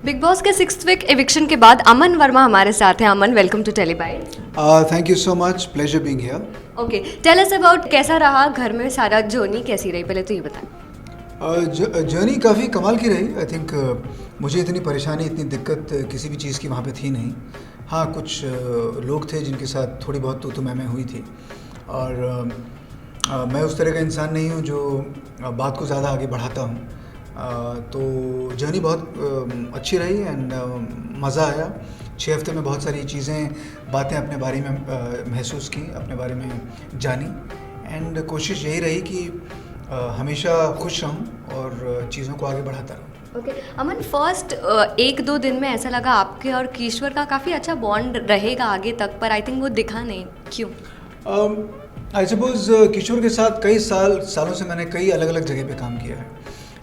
Big boss के 6th week eviction के बाद अमन वर्मा हमारे साथ हैं। Aman, welcome to Telebite. Thank you so much, pleasure being here. Okay, tell us about कैसा रहा घर में, सारा जर्नी कैसी रही, पहले तो ये बताएं। जर्नी काफ़ी कमाल की रही। आई थिंक मुझे इतनी परेशानी, इतनी दिक्कत किसी भी चीज़ की वहाँ पे थी नहीं। हाँ, कुछ लोग थे जिनके साथ थोड़ी बहुत तो मैं हुई थी, और मैं उस तरह का इंसान नहीं हूँ जो बात को ज़्यादा आगे बढ़ाता हूँ। तो जर्नी बहुत अच्छी रही एंड मज़ा आया। 6 हफ्ते में बहुत सारी चीज़ें, बातें अपने बारे में महसूस की, अपने बारे में जानी, एंड कोशिश यही रही कि हमेशा खुश रहूं और चीज़ों को आगे बढ़ाता रहूं। ओके अमन, फर्स्ट 1-2 दिन में ऐसा लगा आपके और किश्वर का काफ़ी अच्छा बॉन्ड रहेगा आगे तक, पर आई थिंक वो दिखा नहीं, क्यों? आई सपोज किशोर के साथ कई सालों से मैंने कई अलग अलग जगह पे काम किया है,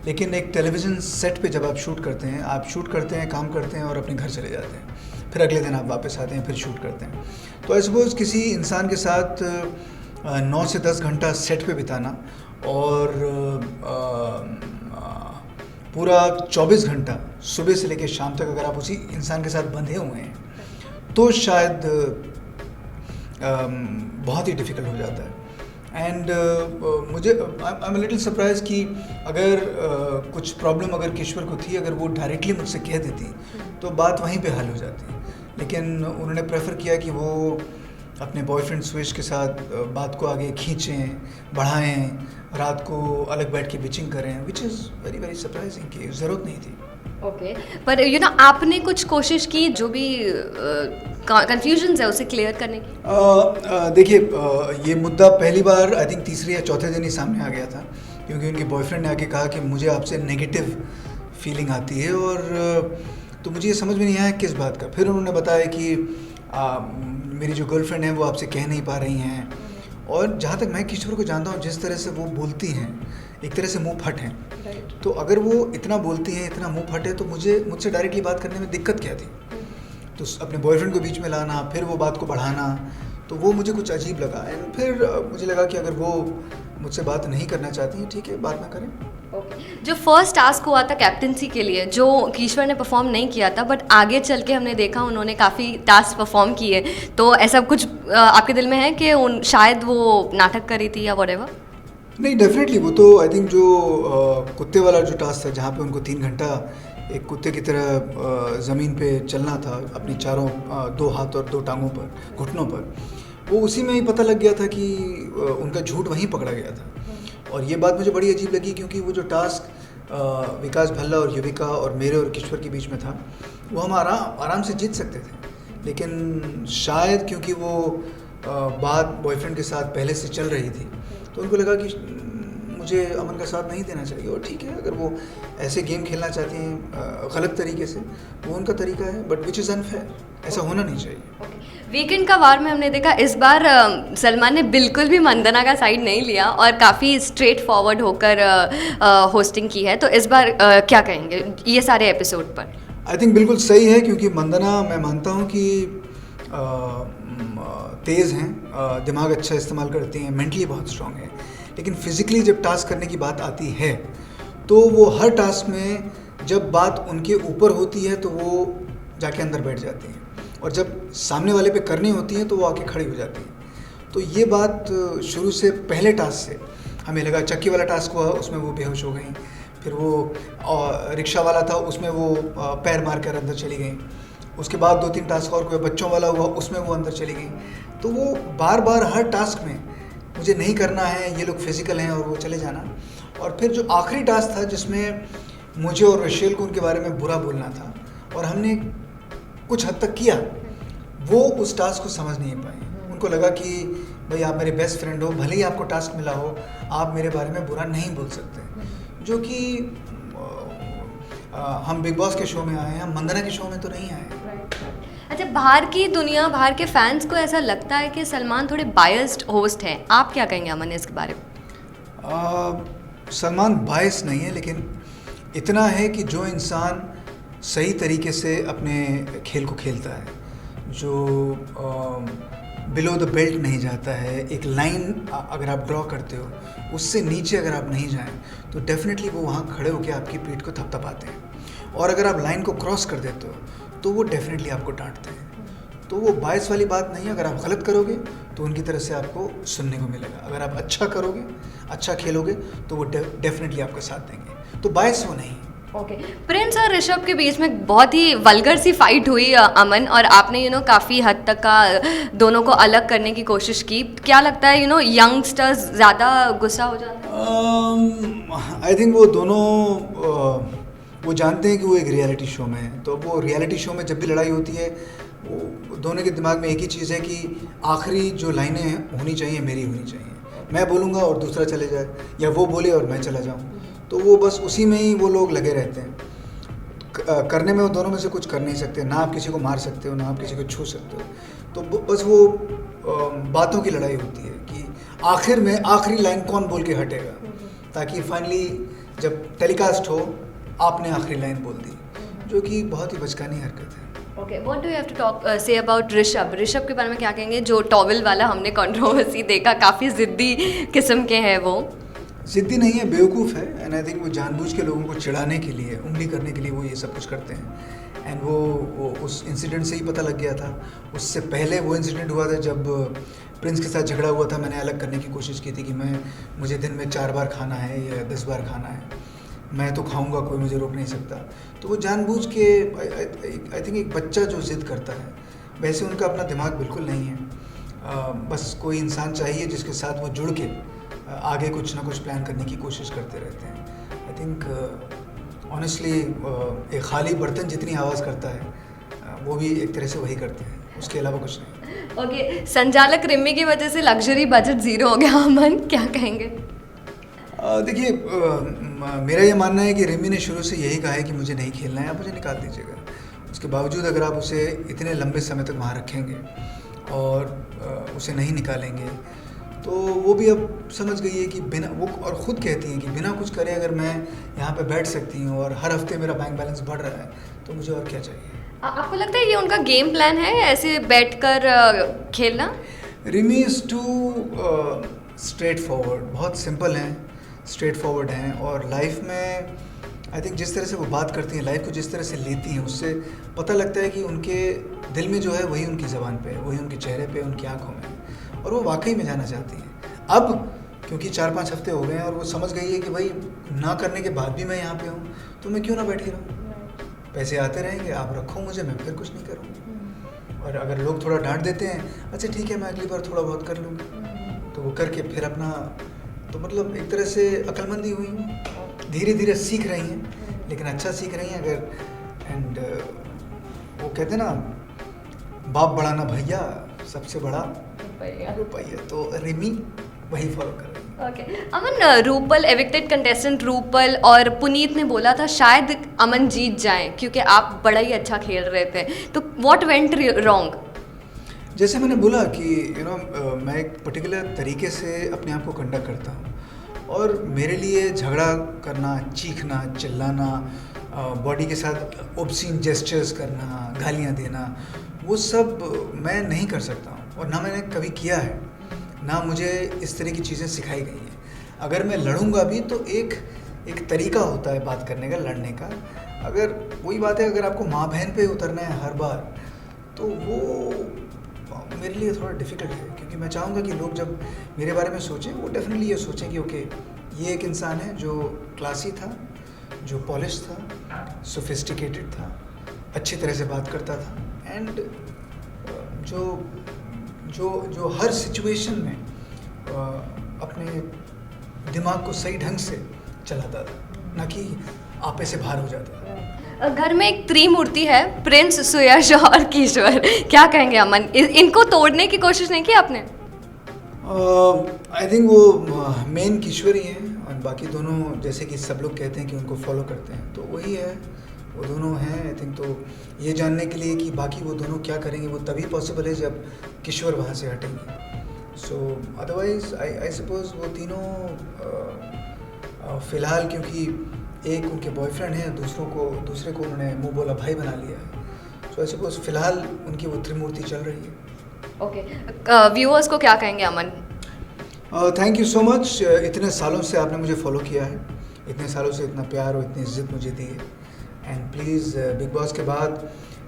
लेकिन एक टेलीविज़न सेट पे जब आप शूट करते हैं, काम करते हैं और अपने घर चले जाते हैं, फिर अगले दिन आप वापस आते हैं, फिर शूट करते हैं। तो आई सपोज किसी इंसान के साथ 9 से 10 घंटा सेट पे बिताना और पूरा 24 घंटा सुबह से लेकर शाम तक अगर आप उसी इंसान के साथ बंधे हुए हैं, तो शायद बहुत ही डिफ़िकल्ट हो जाता है। एंड मुझे आई एम लिटिल सरप्राइज कि अगर कुछ प्रॉब्लम अगर किश्वर को थी, अगर वो डायरेक्टली मुझसे कह देती तो बात वहीं पे हल हो जाती, लेकिन उन्होंने प्रेफर किया कि वो अपने बॉयफ्रेंड स्विश के साथ बात को आगे खींचें, बढ़ाएं, रात को अलग बैठ के बिचिंग करें, which is very very surprising कि ज़रूरत नहीं थी। ओके, पर आपने कुछ कोशिश की जो भी कंफ्यूजन्स है उसे क्लियर करने की? देखिए, ये मुद्दा पहली बार आई थिंक तीसरे या चौथे दिन ही सामने आ गया था, क्योंकि उनके बॉयफ्रेंड ने आके कहा कि मुझे आपसे नेगेटिव फीलिंग आती है, और तो मुझे ये समझ में नहीं आया किस बात का। फिर उन्होंने बताया कि मेरी जो गर्लफ्रेंड है वो आपसे कह नहीं पा रही हैं, और जहाँ तक मैं किशोर को जानता हूँ, जिस तरह से वो बोलती हैं, एक तरह से मुंह फट हैं। तो अगर वो इतना बोलती हैं, इतना मुंह फट है, तो मुझसे डायरेक्टली बात करने में दिक्कत क्या थी? तो अपने बॉयफ्रेंड को बीच में लाना, फिर वो बात को बढ़ाना, तो वो मुझे कुछ अजीब लगा। एंड फिर मुझे लगा कि अगर वो मुझसे बात नहीं करना चाहती हैं, ठीक है, बात ना करें। जो फर्स्ट टास्क हुआ था कैप्टनसी के लिए, जो किश्वर ने परफॉर्म नहीं किया था, बट आगे चल के हमने देखा उन्होंने काफ़ी टास्क परफॉर्म किए, तो ऐसा कुछ आपके दिल में है कि शायद वो नाटक करी थी या व्हाटएवर? नहीं, डेफिनेटली वो तो आई थिंक जो कुत्ते वाला जो टास्क था, जहाँ पे उनको 3 घंटा एक कुत्ते की तरह ज़मीन पे चलना था, अपनी चारों 2 हाथ और 2 टांगों पर, घुटनों पर, वो उसी में ही पता लग गया था कि उनका झूठ वहीं पकड़ा गया था। और ये बात मुझे बड़ी अजीब लगी, क्योंकि वो जो टास्क विकास भल्ला और युविका और मेरे और किश्वर के बीच में था, वो हम आराम से जीत सकते थे, लेकिन शायद क्योंकि वो बात बॉयफ्रेंड के साथ पहले से चल रही थी, तो उनको लगा कि मुझे अमन का साथ नहीं देना चाहिए। और ठीक है, अगर वो ऐसे गेम खेलना चाहती हैं गलत तरीके से, वो उनका तरीका है, बट विच इज़ अनफेयर, ऐसा होना नहीं चाहिए। वीकेंड का वार में हमने देखा इस बार सलमान ने बिल्कुल भी मंदना का साइड नहीं लिया और काफ़ी स्ट्रेट फॉरवर्ड होकर होस्टिंग की है, तो इस बार क्या कहेंगे ये सारे एपिसोड पर? आई थिंक बिल्कुल सही है, क्योंकि मंदना, मैं मानता हूँ कि तेज़ हैं, दिमाग अच्छा इस्तेमाल करती हैं, मेंटली बहुत स्ट्रांग हैं, लेकिन फिज़िकली जब टास्क करने की बात आती है, तो वो हर टास्क में जब बात उनके ऊपर होती है तो वो जाके अंदर बैठ जाती हैं, और जब सामने वाले पे करनी होती है तो वो आके खड़ी हो जाती हैं। तो ये बात शुरू से, पहले टास्क से हमें लगा। चक्की वाला टास्क हुआ, उसमें वो बेहोश हो गई, फिर वो रिक्शा वाला था, उसमें वो पैर मार कर अंदर चली गई, उसके बाद 2-3 टास्क और हुए, बच्चों वाला हुआ, उसमें वो अंदर चली गई। तो वो बार बार हर टास्क में मुझे नहीं करना है, ये लोग फिजिकल हैं, और वो चले जाना। और फिर जो आखिरी टास्क था, जिसमें मुझे और रशेल को उनके बारे में बुरा बोलना था, और हमने कुछ हद तक किया, वो उस टास्क को समझ नहीं पाए। उनको लगा कि भाई आप मेरे बेस्ट फ्रेंड हो, भले ही आपको टास्क मिला हो, आप मेरे बारे में बुरा नहीं बोल सकते, जो कि हम बिग बॉस के शो में आए हैं, हम मंदना के शो में तो नहीं आए। अच्छा, बाहर की दुनिया, बाहर के फैंस को ऐसा लगता है कि सलमान थोड़े बायस्ड होस्ट हैं, आप क्या कहेंगे अमन इसके बारे में? सलमान बायस नहीं है, लेकिन इतना है कि जो इंसान सही तरीके से अपने खेल को खेलता है, जो बिलो द बेल्ट नहीं जाता है, एक लाइन अगर आप ड्रॉ करते हो, उससे नीचे अगर आप नहीं जाएं, तो डेफिनेटली वो वहाँ खड़े होकर आपकी पीठ को थपथपाते हैं। और अगर आप लाइन को क्रॉस कर देते हो तो वो डेफिनेटली आपको डांटते हैं। तो वो बायस वाली बात नहीं है, अगर आप गलत करोगे तो उनकी तरफ से आपको सुनने को मिलेगा, अगर आप अच्छा करोगे, अच्छा खेलोगे तो वो डेफिनेटली आपका साथ देंगे। तो बायस वो नहीं। ओके प्रिंस और ऋषभ के बीच में बहुत ही वल्गर सी फाइट हुई अमन, और आपने काफ़ी हद तक का दोनों को अलग करने की कोशिश की। क्या लगता है यंगस्टर्स ज़्यादा गुस्सा हो जाते हैं? आई थिंक वो दोनों वो जानते हैं कि वो एक रियलिटी शो में है, तो वो रियलिटी शो में जब भी लड़ाई होती है वो दोनों के दिमाग में एक ही चीज़ है कि आखिरी जो लाइनें होनी चाहिए मेरी होनी चाहिए, मैं बोलूँगा और दूसरा चले जाए, या वो बोले और मैं चला जाऊँ। तो वो बस उसी में ही वो लोग लगे रहते हैं। करने में वो दोनों में से कुछ कर नहीं सकते, ना आप किसी को मार सकते हो, ना आप किसी को छू सकते हो। तो बस वो बातों की लड़ाई होती है कि आखिर में आखिरी लाइन कौन बोल के हटेगा, ताकि फाइनली जब टेलीकास्ट हो आपने आखिरी लाइन बोल दी, जो कि बहुत ही बचकानी हरकत है। Okay what do you have to talk say about Rishabh? Rishabh के बारे में क्या कहेंगे? जो टॉवल वाला हमने कंट्रोवर्सी देखा, काफ़ी ज़िद्दी किस्म के हैं वो। ज़िद्दी नहीं है, बेवकूफ़ है। एंड आई थिंक वो जानबूझ के लोगों को चिढ़ाने के लिए, उंगली करने के लिए वो ये सब कुछ करते हैं। एंड वो उस इंसिडेंट से ही पता लग गया था। उससे पहले वो इंसिडेंट हुआ था जब प्रिंस के साथ झगड़ा हुआ था, मैंने अलग करने की कोशिश की थी कि मुझे दिन में 4 बार खाना है या 10 बार खाना है, मैं तो खाऊंगा, कोई मुझे रोक नहीं सकता। तो वो जानबूझ के, आई थिंक एक बच्चा जो ज़िद करता है, वैसे उनका अपना दिमाग बिल्कुल नहीं है। बस कोई इंसान चाहिए जिसके साथ वो जुड़ के आगे कुछ ना कुछ प्लान करने की कोशिश करते रहते हैं। आई थिंक ऑनेस्टली एक खाली बर्तन जितनी आवाज़ करता है वो भी एक तरह से वही करते हैं, उसके अलावा कुछ नहीं। ओके संचालक रिमी की वजह से लग्जरी बजट ज़ीरो हो गया, अमन क्या कहेंगे? देखिए, मेरा ये मानना है कि रिमी ने शुरू से यही कहा है कि मुझे नहीं खेलना है, आप मुझे निकाल दीजिएगा। उसके बावजूद अगर आप उसे इतने लंबे समय तक वहाँ रखेंगे और उसे नहीं निकालेंगे, तो वो भी अब समझ गई है कि बिना वो, और ख़ुद कहती हैं कि बिना कुछ करे अगर मैं यहाँ पे बैठ सकती हूँ और हर हफ्ते मेरा बैंक बैलेंस बढ़ रहा है, तो मुझे और क्या चाहिए। आपको लगता है ये उनका गेम प्लान है, ऐसे बैठकर खेलना? Rimi is too straightforward, बहुत सिंपल हैं, स्ट्रेट फॉरवर्ड हैं, और लाइफ में आई थिंक जिस तरह से वो बात करती हैं, लाइफ को जिस तरह से लेती हैं, उससे पता लगता है कि उनके दिल में जो है वही उनकी ज़बान पे है, वही उनके चेहरे पे, उनकी आंखों में, और वो वाकई में जाना चाहती हैं। अब क्योंकि 4-5 हफ्ते हो गए हैं और वो समझ गई है कि भाई ना करने के बाद भी मैं यहाँ पे हूँ, तो मैं क्यों ना बैठी रहूँ, पैसे आते रहेंगे, आप रखो मुझे, मैं फिर कुछ नहीं करूँगी। और अगर लोग थोड़ा डांट देते हैं, अच्छा ठीक है मैं अगली बार थोड़ा बहुत कर लूँगी, तो वो करके फिर अपना, तो मतलब एक तरह से अक्लमंदी हुई हैं, धीरे धीरे सीख रही हैं, लेकिन अच्छा सीख रही हैं। अगर एंड वो कहते हैं ना, बाप बड़ा ना भैया, सबसे बड़ा रुपया, तो रिमी वही फॉलो कर रही है। ओके अमन, रूपल एविक्टेड कंटेस्टेंट रूपल और पुनीत ने बोला था शायद अमन जीत जाएं क्योंकि आप बड़ा ही अच्छा खेल रहे थे, तो व्हाट वेंट रॉन्ग? जैसे मैंने बोला कि मैं एक पर्टिकुलर तरीके से अपने आप को कंडक्ट करता हूँ, और मेरे लिए झगड़ा करना, चीखना, चिल्लाना, बॉडी के साथ ऑब्सीन जेस्चर्स करना, गालियाँ देना, वो सब मैं नहीं कर सकता हूँ, और ना मैंने कभी किया है, ना मुझे इस तरह की चीज़ें सिखाई गई हैं। अगर मैं लड़ूंगा भी तो एक तरीका होता है बात करने का, लड़ने का। अगर वही बात है, अगर आपको माँ बहन पे उतरना है हर बार, तो वो मेरे लिए थोड़ा डिफ़िकल्ट है, क्योंकि मैं चाहूँगा कि लोग जब मेरे बारे में सोचें, वो डेफिनेटली ये सोचें कि ओके, ये एक इंसान है जो क्लासी था, जो पॉलिश था, सोफिस्टिकेटेड था, अच्छी तरह से बात करता था, एंड जो हर सिचुएशन में अपने दिमाग को सही ढंग से चलाता था, ना कि आपे से बाहर हो जाता था। घर में एक त्रिमूर्ति है, प्रिंस, सुयश और किशोर, क्या कहेंगे अमन? इनको तोड़ने की कोशिश नहीं की आपने? आई थिंक वो मेन किशोर ही हैं, और बाकी दोनों जैसे कि सब लोग कहते हैं कि उनको फॉलो करते हैं, तो वही है, वो दोनों हैं। आई थिंक तो ये जानने के लिए कि बाकी वो दोनों क्या करेंगे, वो तभी पॉसिबल है जब किशोर वहाँ से हटेंगे। सो अदरवाइज आई सपोज वो तीनों फ़िलहाल, क्योंकि एक उनके बॉयफ्रेंड हैं, दूसरे को उन्होंने मुँह बोला भाई बना लिया है, सो आई सपोज फ़िलहाल उनकी वो त्रिमूर्ति चल रही है। ओके व्यूअर्स को क्या कहेंगे अमन? थैंक यू सो मच, इतने सालों से आपने मुझे फॉलो किया है, इतने सालों से इतना प्यार और इतनी इज्जत मुझे दी है, एंड प्लीज़ बिग बॉस के बाद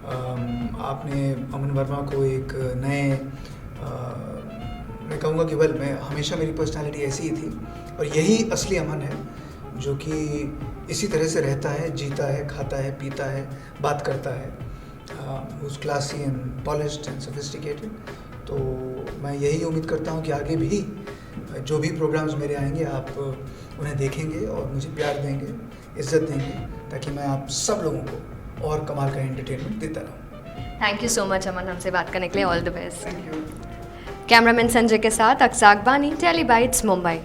आपने अमन वर्मा को एक नए मैं कहूँगा कि मैं हमेशा मेरी पर्सनालिटी ऐसी ही थी और यही असली अमन है जो कि इसी तरह से रहता है, जीता है, खाता है, पीता है, बात करता है, उस classy and polished and sophisticated. तो मैं यही उम्मीद करता हूँ कि आगे भी जो भी प्रोग्राम्स मेरे आएंगे आप उन्हें देखेंगे और मुझे प्यार देंगे, इज़्ज़त देंगे, ताकि मैं आप सब लोगों को और कमाल का एंटरटेनमेंट देता रहूँ। थैंक यू सो मच अमन, हमसे बात करने के लिए। All the best. Thank you. Cameraman Sanjay के साथ अक्सा अकबानी, टेली बाइट्स, मुंबई।